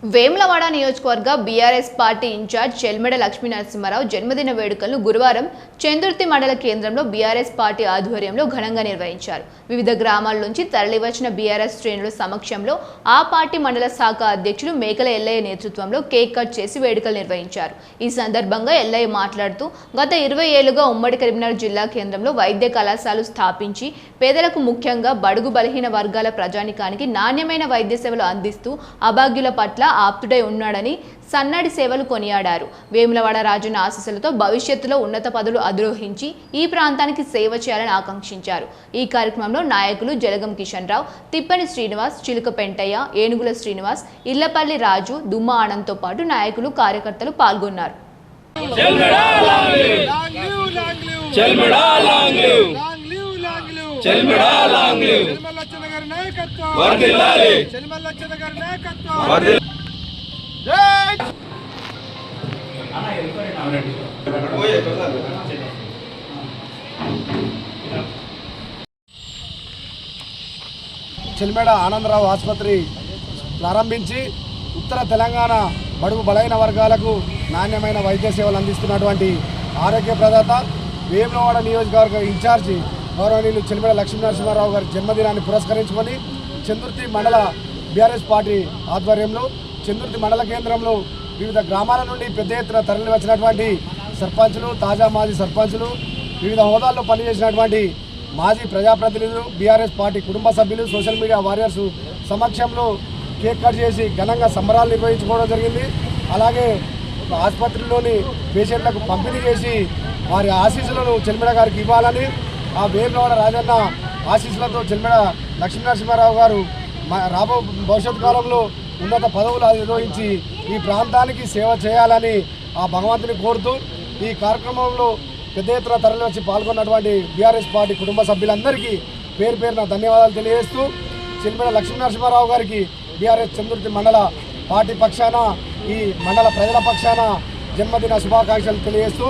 వేములవాడ నియోజకవర్గ BRS party incharge Chelmeda Lakshminarasimharao జన్మదిన వేడుకలను గురువారం చందుర్తి మండల కేంద్రంలో బీఆర్ఎస్ పార్టీ ఆధ్వర్యంలో ఘనంగా నిర్వహించారు. వివిధ గ్రామాల నుంచి తరలివచ్చిన బీఆర్ఎస్ శ్రేణుల సమక్షంలో ఆ పార్టీ మండల శాఖ అధ్యక్షులు మేకల ఎల్లయ్య నేతృత్వంలో కేక్ కట్ చేసి వేడుకలు నిర్వహించారు. ఈ సందర్భంగా ఎల్లయ్య మాట్లాడుతూ గత 20 ఏళ్లుగా ఉమ్మడి కరీంనగర్ జిల్లా కేంద్రంలో వైద్య కళాశాలలు స్థాపించి పేదలకు ముఖ్యంగా బడుగు బలహీన వర్గాల ప్రజానికానికి నాణ్యమైన వైద్య సేవలు అందిస్తూ అభాగ్యుల పట్ల ఆప్తుడై ఉన్నాడని సన్నడి సేవలు కొనియాడారు. వేములవాడ రాజన్న ఆశీస్సులతో భవిష్యత్తులో ఉన్నత పదవులు అధిరోహించి ఈ ప్రాంతానికి సేవ చేయాలని ఆకాంక్షించారు. ఈ కార్యక్రమంలో నాయకులు జలగం కిషన్ రావు, తిప్పని శ్రీనివాస్, చిలుక పెంటయ్య, ఏనుగుల శ్రీనివాస్, ఇళ్లపల్లి రాజు, దుమ్మ ఆనంద్తో పాటు నాయకులు కార్యకర్తలు పాల్గొన్నారు. చెల్మెడ ఆనందరావు ఆసుపత్రి ప్రారంభించి ఉత్తర తెలంగాణ బడుగు బలైన వర్గాలకు నాణ్యమైన వైద్య సేవలు అందిస్తున్నటువంటి ఆరోగ్య ప్రదాత వేములవాడ నియోజకవర్గ ఇన్ఛార్జి గౌరవనీయులు చెల్మెడ లక్ష్మీనరసింహారావు గారి జన్మదినాన్ని పురస్కరించుకొని చందుర్తి మండల బీఆర్ఎస్ పార్టీ ఆధ్వర్యంలో చందుర్తి మండల కేంద్రంలో వివిధ గ్రామాల నుండి పెద్ద ఎత్తున తరలి వచ్చినటువంటి సర్పంచులు, తాజా మాజీ సర్పంచులు, వివిధ హోదాల్లో పనిచేసినటువంటి మాజీ ప్రజాప్రతినిధులు, బీఆర్ఎస్ పార్టీ కుటుంబ సభ్యులు, సోషల్ మీడియా వారియర్స్ సమక్షంలో కేక్ కట్ చేసి ఘనంగా సంబరాలు నిర్వహించుకోవడం జరిగింది. అలాగే ఆసుపత్రిలోని పేషెంట్లకు పంపిణీ చేసి వారి ఆశీస్సులను చెల్మెడ గారికి ఇవ్వాలని, ఆ వేములవాడ రాజన్న ఆశీస్సులతో చెల్మెడ లక్ష్మీనరసింహారావు గారు రాబో భవిష్యత్ కాలంలో ఉన్నత పదవులు నిర్వహించి ఈ ప్రాంతానికి సేవ చేయాలని ఆ భగవంతుని కోరుతూ ఈ కార్యక్రమంలో పెద్ద ఎత్తున తరలి వచ్చి పాల్గొన్నటువంటి బీఆర్ఎస్ పార్టీ కుటుంబ సభ్యులందరికీ పేరు పేరున ధన్యవాదాలు తెలియజేస్తూ చెల్మెడ లక్ష్మీనరసింహారావు గారికి బీఆర్ఎస్ చందుర్తి మండల పార్టీ పక్షాన, ఈ మండల ప్రజల పక్షాన జన్మదిన శుభాకాంక్షలు తెలియజేస్తూ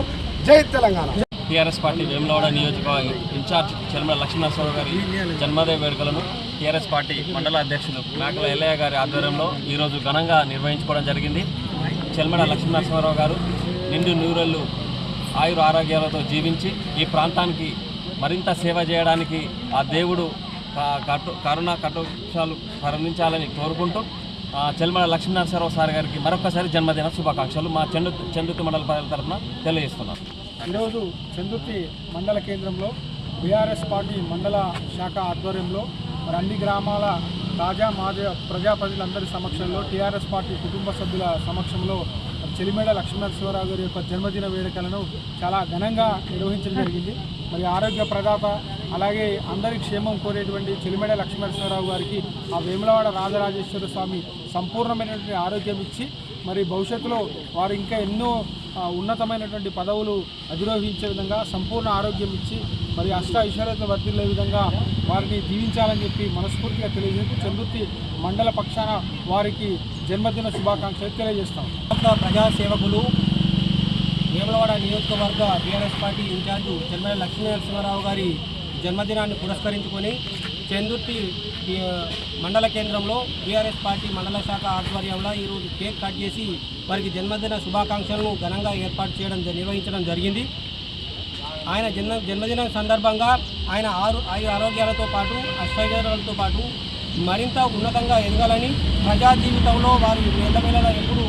జై తెలంగాణ. టీఆర్ఎస్ పార్టీ వేములవాడ నియోజకవర్గ ఇన్ఛార్జ్ చెల్మెడ లక్ష్మీనరసింహారావు గారి జన్మదిన వేడుకలను టీఆర్ఎస్ పార్టీ మండల అధ్యక్షులు మేకల ఎల్లయ్య గారి ఆధ్వర్యంలో ఈరోజు ఘనంగా నిర్వహించుకోవడం జరిగింది. చెల్మెడ లక్ష్మీనరసింహారావు గారు నిండు నూరేళ్లు ఆయుర ఆరోగ్యాలతో జీవించి ఈ ప్రాంతానికి మరింత సేవ చేయడానికి ఆ దేవుడు కరుణా కటాక్షాలు కరుణించాలని కోరుకుంటూ చెల్మెడ లక్ష్మీనరసింహారావు సార్ గారికి మరొకసారి జన్మదిన శుభాకాంక్షలు మా చందుర్తి మండల ప్రజల తరఫున తెలియజేస్తున్నాం. ఈరోజు చందుర్తి మండల కేంద్రంలో బీఆర్ఎస్ పార్టీ మండల శాఖ ఆధ్వర్యంలో మరి అన్ని గ్రామాల తాజా మాజీ ప్రజాప్రతినిధులందరి సమక్షంలో టీఆర్ఎస్ పార్టీ కుటుంబ సభ్యుల సమక్షంలో చెల్మెడ లక్ష్మీనరసింహారావు గారి యొక్క జన్మదిన వేడుకలను చాలా ఘనంగా నిర్వహించడం జరిగింది. మరి ఆరోగ్య ప్రదాత, అలాగే అందరి క్షేమం కోరేటువంటి చెల్మెడ లక్ష్మీనరసింహారావు గారికి ఆ వేములవాడ రాజరాజేశ్వర స్వామి సంపూర్ణమైనటువంటి ఆరోగ్యం ఇచ్చి మరి భవిష్యత్తులో వారు ఇంకా ఎన్నో ఉన్నతమైనటువంటి పదవులు అధిరోహించే విధంగా సంపూర్ణ ఆరోగ్యం ఇచ్చి మరి అష్ట ఐశ్వర్యత వర్ధిల్లే విధంగా వారిని దీవించాలని చెప్పి మనస్ఫూర్తిగా తెలియజేస్తూ చందుర్తి మండల పక్షాన వారికి జన్మదిన శుభాకాంక్షలు తెలియజేస్తాం. ప్రజాసేవకులు వేములవాడ నియోజకవర్గ బీఆర్ఎస్ పార్టీ ఇన్ఛార్జు చెల్మెడ లక్ష్మీనరసింహారావు గారి జన్మదినాన్ని పురస్కరించుకొని చందుర్తి మండల కేంద్రంలో బీఆర్ఎస్ పార్టీ మండల శాఖ ఆధ్వర్యంలో ఈరోజు కేక్ కట్ చేసి వారికి జన్మదిన శుభాకాంక్షలను ఘనంగా నిర్వహించడం జరిగింది. ఆయన జన్మదినం సందర్భంగా ఆయన ఆరోగ్యాలతో పాటు అష్టైశ్వర్యాలతో పాటు మరింత ఉన్నతంగా ఎదగాలని, ప్రజా జీవితంలో వారు ఎల్లవేళలా ఎప్పుడు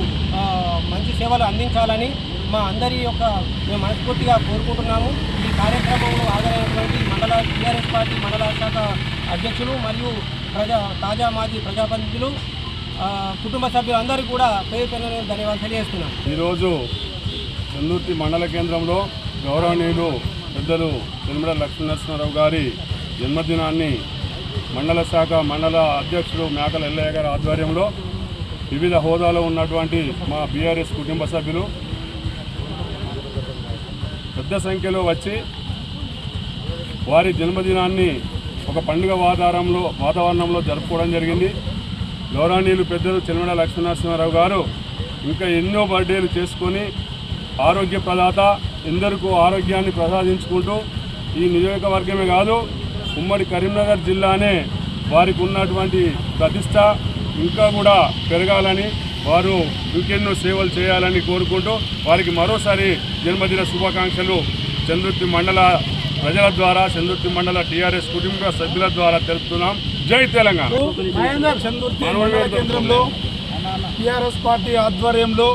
మంచి సేవలు అందించాలని మా అందరి యొక్క మేము మనస్ఫూర్తిగా కోరుకుంటున్నాము. ఈ కార్యక్రమంలో హాజరైనటువంటి మండల టీఆర్ఎస్ పార్టీ మండల శాఖ అధ్యక్షులు మరియు తాజా మాజీ ప్రజాప్రతినిధులు, కుటుంబ సభ్యులందరికీ కూడా పేరు పేరున ధన్యవాదాలు తెలియజేస్తున్నాం. ఈరోజు చందుర్తి మండల కేంద్రంలో గౌరవనీయులు పెద్దలు చెల్మెడ లక్ష్మీనరసింహారావు గారి జన్మదినాన్ని మండల శాఖ మండల అధ్యక్షుడు మేకల ఎల్లయ్య గారి ఆధ్వర్యంలో వివిధ హోదాలో ఉన్నటువంటి మా బీఆర్ఎస్ కుటుంబ సభ్యులు పెద్ద సంఖ్యలో వచ్చి వారి జన్మదినాన్ని ఒక పండుగ వాతావరణంలో జరుపుకోవడం జరిగింది. గౌరవనీయులు పెద్దలు చెల్మెడ లక్ష్మీనరసింహారావు గారు ఇంకా ఎన్నో బర్త్డేలు చేసుకొని ఆరోగ్య ప్రదాత, ఎందరికో ఆరోగ్యాన్ని ప్రసాదించుకుంటూ ఈ నియోజకవర్గమే కాదు ఉమ్మడి కరీంనగర్ జిల్లానే వారికి ఉన్నటువంటి ప్రతిష్ట ఇంకా కూడా పెరగాలని వారు ఇంకెన్నో సేవలు చేయాలని కోరుకుంటూ వారికి మరోసారి జన్మదిన శుభాకాంక్షలు చంద్రుర్తి మండల ప్రజల ద్వారా, చంద్రుర్తి మండల టీఆర్ఎస్ కుటుంబ సభ్యుల ద్వారా తెలుపుతున్నాం. జై తెలంగాణ. చంద్రుర్తి మండల కేంద్రంలో టీఆర్ఎస్ పార్టీ ఆధ్వర్యంలో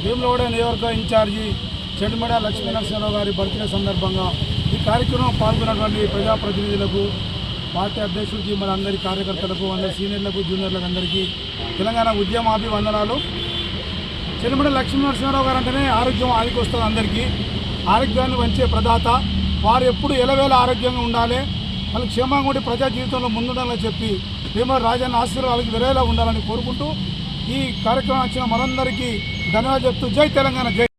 వేములవాడ నియోజకవర్గ ఇన్ఛార్జి చెల్మెడ లక్ష్మీనరసింహరావు గారి బర్త్డే సందర్భంగా ఈ కార్యక్రమం పాల్గొన్నటువంటి ప్రజాప్రతినిధులకు, పార్టీ అధ్యక్షుడికి, మన అందరి కార్యకర్తలకు, అందరి సీనియర్లకు, జూనియర్లకు అందరికీ తెలంగాణ ఉద్యమాభివందనాలు. చెల్మెడ లక్ష్మీనరసింహరావు గారు అంటేనే ఆరోగ్యం ఆదికొస్తుంది. అందరికీ ఆరోగ్యాన్ని వంచే ప్రదాత. వారు ఎప్పుడు ఎలవేళ ఆరోగ్యంగా ఉండాలి, వాళ్ళకి క్షేమంగా ఉండి ప్రజా జీవితంలో ముందుండాలని చెప్పి వేముల రాజన్న ఆశీర్వాదాలకు విరేలా ఉండాలని కోరుకుంటూ ఈ కార్యక్రమం వచ్చిన మనందరికీ ధన్యవాదాలు చెప్తూ జై తెలంగాణ. జై